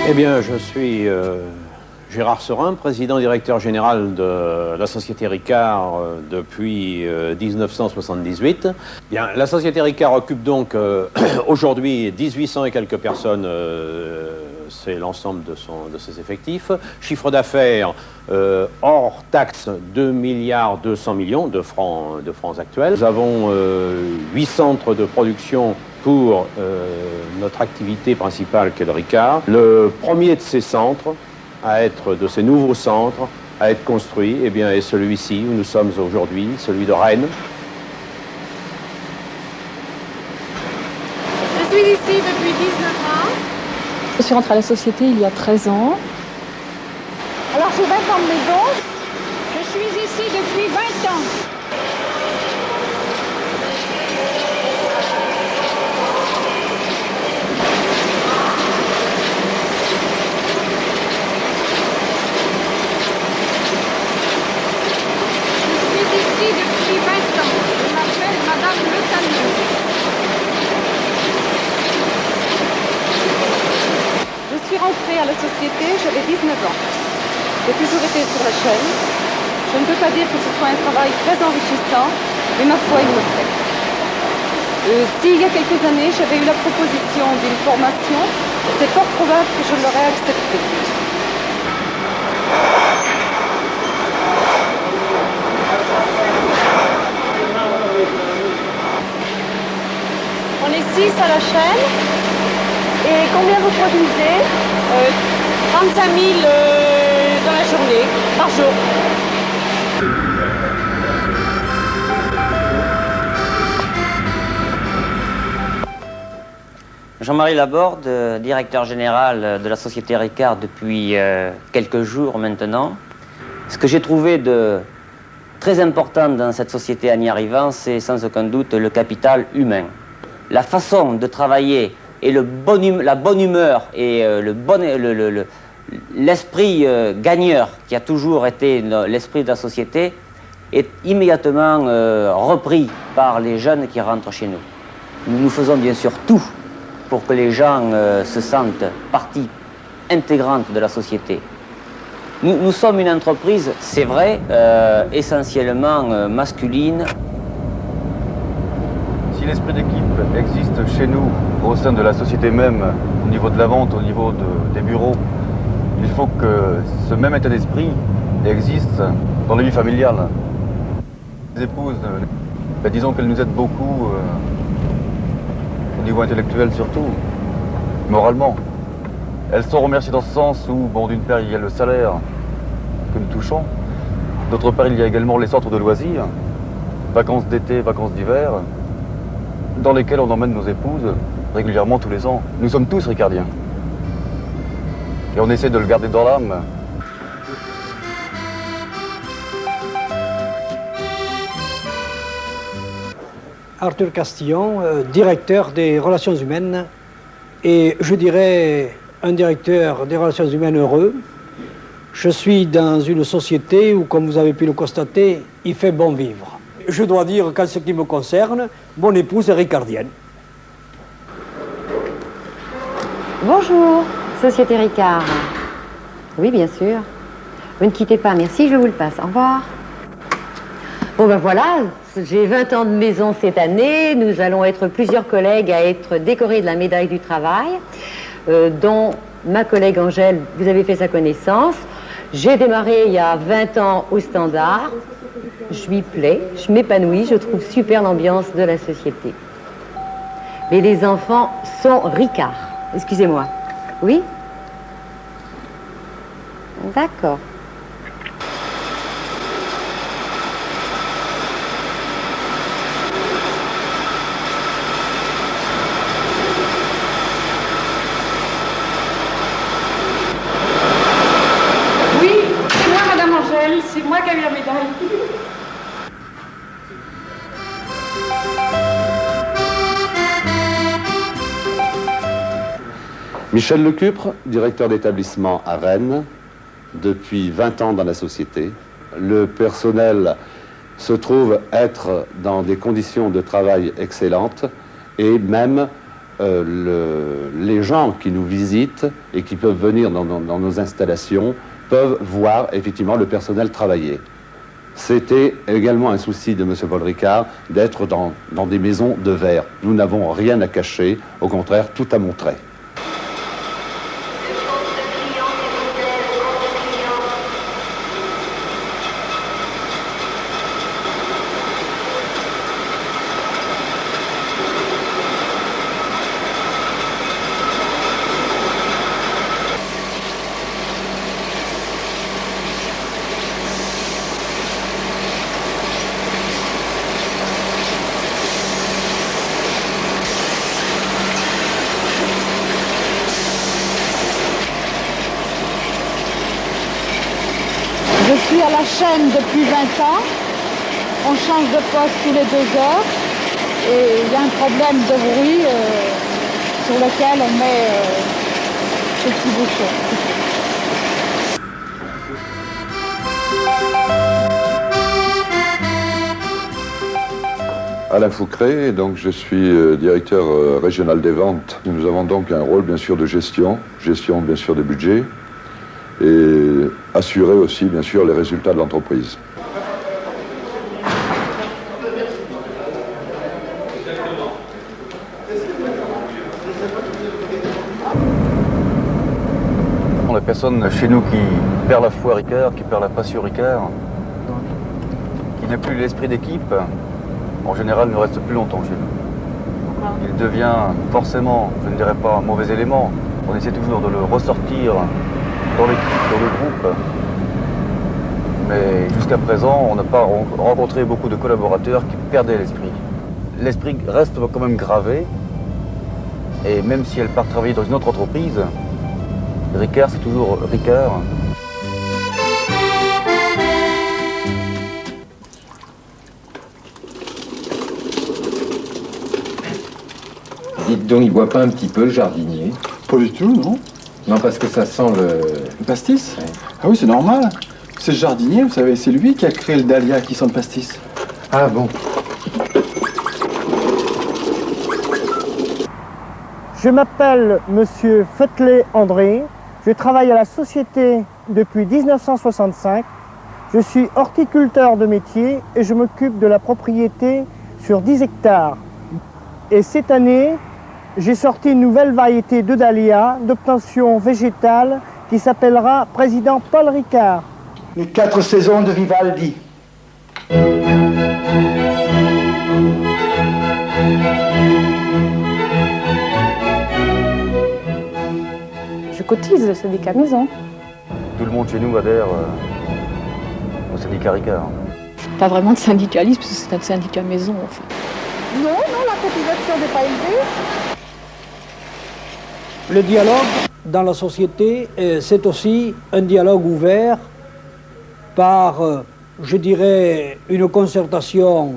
Eh bien, je suis Gérard Serin, président-directeur général de la Société Ricard depuis 1978. Bien, la Société Ricard occupe donc aujourd'hui 1800 et quelques personnes, c'est l'ensemble de ses effectifs. Chiffre d'affaires hors taxe 2 milliards 200 millions de francs actuels. Nous avons 8 centres de production pour notre activité principale qu'est le Ricard. Le premier de ces centres, de ces nouveaux centres, à être construit, eh bien, est celui-ci où nous sommes aujourd'hui, celui de Rennes. Je suis ici depuis 19 ans. Je suis rentrée à la société il y a 13 ans. Alors j'ai 20 ans de maison. Je suis ici depuis 20 ans. Depuis 20 ans. Je m'appelle Madame Le Tannier. Je suis rentrée à la société, j'avais 19 ans. J'ai toujours été sur la chaîne. Je ne peux pas dire que ce soit un travail très enrichissant, mais ma foi, il me plaît. Si il y a quelques années, j'avais eu la proposition d'une formation, c'est fort probable que je l'aurais acceptée. On est 6 à la chaîne. Et combien vous produisez 35 000 dans la journée, par jour. Jean-Marie Laborde, directeur général de la Société Ricard depuis quelques jours maintenant. Ce que j'ai trouvé de très important dans cette société en y arrivant, c'est sans aucun doute le capital humain. La façon de travailler et la bonne humeur et l'esprit gagneur qui a toujours été l'esprit de la société est immédiatement repris par les jeunes qui rentrent chez nous. Nous faisons bien sûr tout pour que les gens se sentent partie intégrante de la société. Nous sommes une entreprise, c'est vrai, essentiellement masculine. Si l'esprit d'équipe existe chez nous, au sein de la société même, au niveau de la vente, au niveau des bureaux, il faut que ce même état d'esprit existe dans la vie familiale. Les épouses, disons qu'elles nous aident beaucoup, au niveau intellectuel surtout, moralement. Elles sont remerciées dans ce sens où, bon, d'une part, il y a le salaire que nous touchons, d'autre part, il y a également les centres de loisirs, vacances d'été, vacances d'hiver, dans lesquels on emmène nos épouses régulièrement tous les ans. Nous sommes tous ricardiens. Et on essaie de le garder dans l'âme. Arthur Castillon, directeur des relations humaines, et je dirais un directeur des relations humaines heureux. Je suis dans une société où, comme vous avez pu le constater, il fait bon vivre. Je dois dire qu'en ce qui me concerne, mon épouse est ricardienne. Bonjour, Société Ricard. Oui, bien sûr. Vous ne quittez pas, merci, je vous le passe. Au revoir. Bon ben voilà, j'ai 20 ans de maison cette année. Nous allons être plusieurs collègues à être décorés de la médaille du travail, dont ma collègue Angèle, vous avez fait sa connaissance. J'ai démarré il y a 20 ans au Standard. Je m'y plais, je m'épanouis, je trouve super l'ambiance de la société. Mais les enfants sont ricards. Excusez-moi. Oui? D'accord. Oui, c'est moi, Madame Angèle, c'est moi qui ai eu la médaille. Michel Lecupre, directeur d'établissement à Rennes, depuis 20 ans dans la société. Le personnel se trouve être dans des conditions de travail excellentes et même les gens qui nous visitent et qui peuvent venir dans nos installations peuvent voir effectivement le personnel travailler. C'était également un souci de M. Paul Ricard d'être dans des maisons de verre. Nous n'avons rien à cacher, au contraire, tout à montrer. Je suis à la chaîne depuis 20 ans. On change de poste tous les 2 heures. Et il y a un problème de bruit sur lequel on met ce petit bouchon. Alain Foucret, donc je suis directeur régional des ventes. Nous avons donc un rôle bien sûr de gestion bien sûr des budgets et assurer aussi bien sûr les résultats de l'entreprise. La personne chez nous qui perd la foi Ricard, qui perd la passion Ricard, qui n'a plus l'esprit d'équipe, en général ne reste plus longtemps chez nous. Il devient forcément, je ne dirais pas un mauvais élément, on essaie toujours de le ressortir dans l'équipe, dans le groupe. Mais jusqu'à présent, on n'a pas rencontré beaucoup de collaborateurs qui perdaient l'esprit. L'esprit reste quand même gravé, et même si elle part travailler dans une autre entreprise, Ricard, c'est toujours Ricard. Dites donc, il boit pas un petit peu le jardinier? Pas du tout, non. Non, parce que ça sent Le pastis? Ouais. Ah oui, c'est normal. C'est le jardinier, vous savez, c'est lui qui a créé le dahlia qui sent le pastis. Ah bon? Je m'appelle Monsieur Fetley André. Je travaille à la société depuis 1965. Je suis horticulteur de métier et je m'occupe de la propriété sur 10 hectares. Et cette année, j'ai sorti une nouvelle variété de dahlia d'obtention végétale qui s'appellera Président Paul Ricard. Les 4 saisons de Vivaldi. Je cotise le syndicat maison. Tout le monde chez nous adhère au syndicat Ricard. Pas vraiment de syndicalisme, parce que c'est un syndicat maison en fait. Non, la cotisation n'est pas élevée. Le dialogue dans la société, c'est aussi un dialogue ouvert par, je dirais, une concertation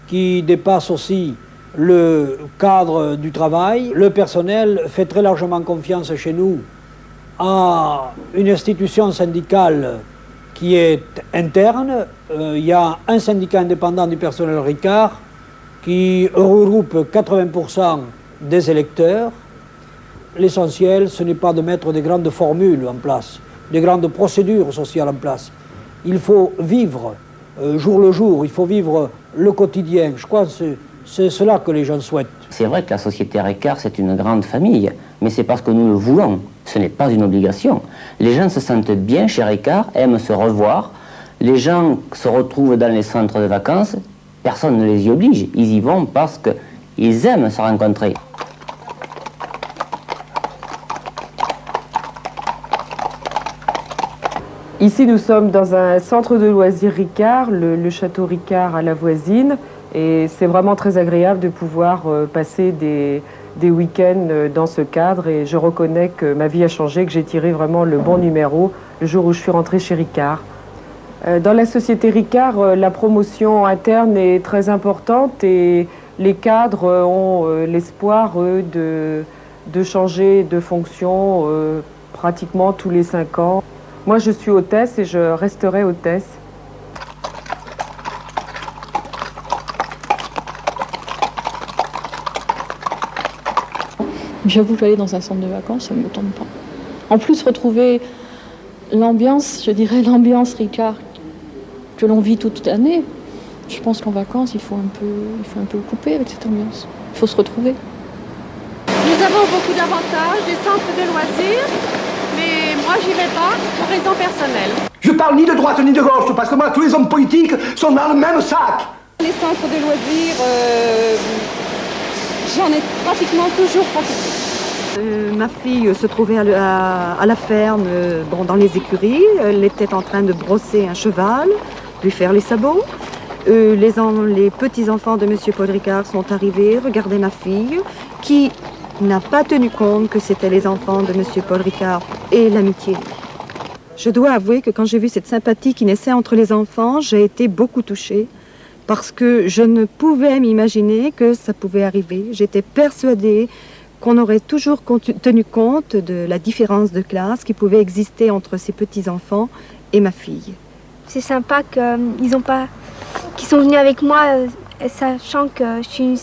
qui dépasse aussi le cadre du travail. Le personnel fait très largement confiance chez nous à une institution syndicale qui est interne. Il y a un syndicat indépendant du personnel Ricard qui regroupe 80% des électeurs. L'essentiel, ce n'est pas de mettre des grandes formules en place, des grandes procédures sociales en place. Il faut vivre jour le jour, il faut vivre le quotidien. Je crois que c'est cela que les gens souhaitent. C'est vrai que la société Ricard, c'est une grande famille, mais c'est parce que nous le voulons. Ce n'est pas une obligation. Les gens se sentent bien chez Ricard, aiment se revoir. Les gens se retrouvent dans les centres de vacances. Personne ne les y oblige. Ils y vont parce qu'ils aiment se rencontrer. Ici, nous sommes dans un centre de loisirs Ricard, le château Ricard à la voisine. Et c'est vraiment très agréable de pouvoir passer des week-ends dans ce cadre. Et je reconnais que ma vie a changé, que j'ai tiré vraiment le bon numéro le jour où je suis rentrée chez Ricard. Dans la société Ricard, la promotion interne est très importante et les cadres ont l'espoir de changer de fonction pratiquement tous les 5 ans. Moi, je suis hôtesse et je resterai hôtesse. J'avoue qu'aller dans un centre de vacances, ça ne me tente pas. En plus, retrouver l'ambiance, je dirais l'ambiance Ricard que l'on vit toute l'année, je pense qu'en vacances, il faut un peu couper avec cette ambiance. Il faut se retrouver. Nous avons beaucoup d'avantages, des centres de loisirs, mais moi j'y vais pas pour raisons personnelles. Je parle ni de droite ni de gauche, parce que moi, tous les hommes politiques sont dans le même sac. Les centres de loisirs, j'en ai pratiquement toujours pratiqué. Ma fille se trouvait à la ferme, dans les écuries. Elle était en train de brosser un cheval, lui faire les sabots. Les petits-enfants de M. Paul Ricard sont arrivés, regardaient ma fille, qui n'a pas tenu compte que c'était les enfants de M. Paul Ricard et l'amitié. Je dois avouer que quand j'ai vu cette sympathie qui naissait entre les enfants, j'ai été beaucoup touchée parce que je ne pouvais m'imaginer que ça pouvait arriver. J'étais persuadée qu'on aurait toujours tenu compte de la différence de classe qui pouvait exister entre ces petits-enfants et ma fille. C'est sympa qu'ils sont venus avec moi, sachant que je suis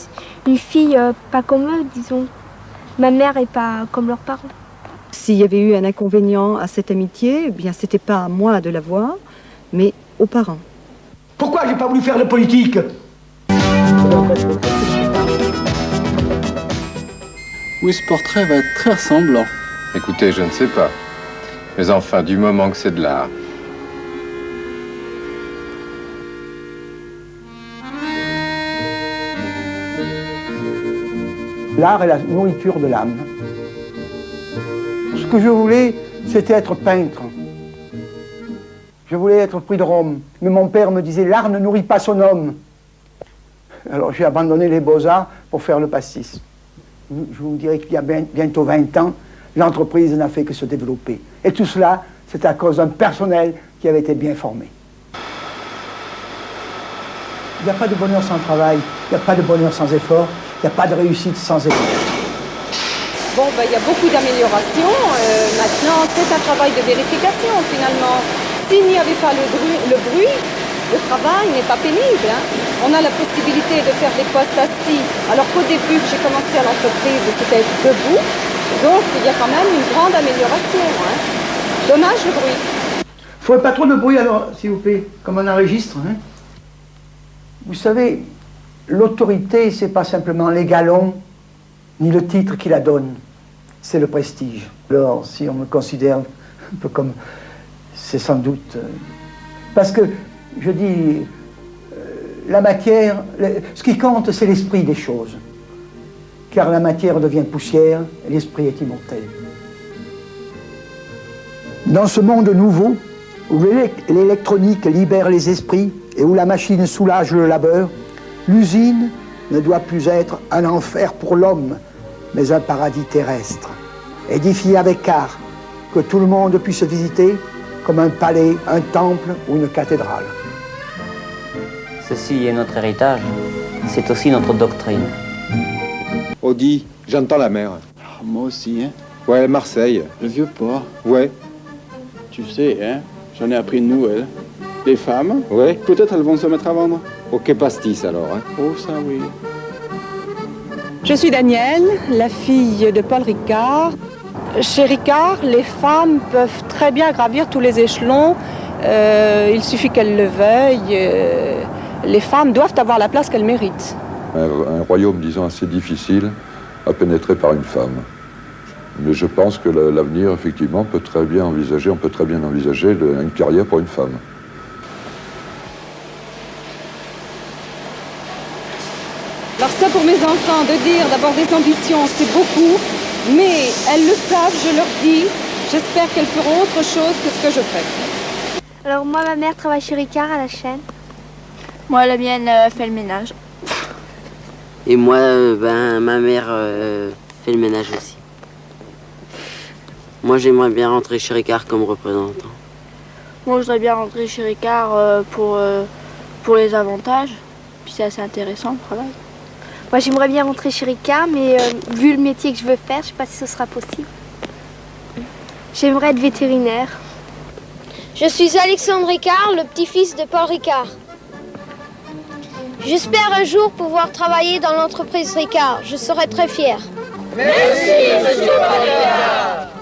une fille pas comme eux, disons. Ma mère n'est pas comme leurs parents. S'il y avait eu un inconvénient à cette amitié, eh bien, c'était pas à moi de la voir, mais aux parents. Pourquoi j'ai pas voulu faire de politique? Oui, ce portrait va être très ressemblant. Écoutez, je ne sais pas. Mais enfin, du moment que c'est de l'art. L'art est la nourriture de l'âme. Ce que je voulais, c'était être peintre. Je voulais être prix de Rome. Mais mon père me disait, l'art ne nourrit pas son homme. Alors j'ai abandonné les beaux-arts pour faire le pastis. Je vous dirais qu'il y a bientôt 20 ans, l'entreprise n'a fait que se développer. Et tout cela, c'est à cause d'un personnel qui avait été bien formé. Il n'y a pas de bonheur sans travail, il n'y a pas de bonheur sans effort, il n'y a pas de réussite sans effort. Bon, il y a beaucoup d'améliorations. Maintenant, c'est un travail de vérification, finalement. S'il n'y avait pas le bruit, le travail n'est pas pénible. On a la possibilité de faire des postes assis, alors qu'au début que j'ai commencé à l'entreprise, c'était debout. Donc, il y a quand même une grande amélioration. Dommage le bruit. Il ne faudrait pas trop de bruit alors, s'il vous plaît, comme on enregistre. Vous savez, l'autorité, c'est pas simplement les galons, ni le titre qui la donne, c'est le prestige. Alors, si on me considère un peu comme... c'est sans doute... parce que, je dis, la matière, ce qui compte, c'est l'esprit des choses. Car la matière devient poussière, et l'esprit est immortel. Dans ce monde nouveau, où l'électronique libère les esprits, et où la machine soulage le labeur, l'usine ne doit plus être un enfer pour l'homme, mais un paradis terrestre, édifié avec art, que tout le monde puisse visiter, comme un palais, un temple ou une cathédrale. Ceci est notre héritage, c'est aussi notre doctrine. Audi, j'entends la mer. Moi aussi, Ouais, Marseille. Le vieux port. Ouais. Tu sais, j'en ai appris une nouvelle. Les femmes, Ouais. peut-être elles vont se mettre à vendre. Ok, pastis alors. Oh, ça oui. Je suis Danielle, la fille de Paul Ricard. Chez Ricard, les femmes peuvent très bien gravir tous les échelons. Il suffit qu'elles le veuillent. Les femmes doivent avoir la place qu'elles méritent. Un royaume, disons, assez difficile à pénétrer par une femme. Mais je pense que l'avenir, effectivement, on peut très bien envisager une carrière pour une femme. Alors ça, pour mes enfants, de dire d'avoir des ambitions, c'est beaucoup, mais elles le savent, je leur dis, j'espère qu'elles feront autre chose que ce que je fais. Alors moi, ma mère travaille chez Ricard à la chaîne. Moi, la mienne fait le ménage. Et moi, ma mère fait le ménage aussi. Moi, j'aimerais bien rentrer chez Ricard comme représentant. Moi, je voudrais bien rentrer chez Ricard pour les avantages. Puis c'est assez intéressant le travail. Moi, j'aimerais bien rentrer chez Ricard, mais vu le métier que je veux faire, je ne sais pas si ce sera possible. J'aimerais être vétérinaire. Je suis Alexandre Ricard, le petit-fils de Paul Ricard. J'espère un jour pouvoir travailler dans l'entreprise Ricard. Je serai très fier. Merci, monsieur Paul Ricard.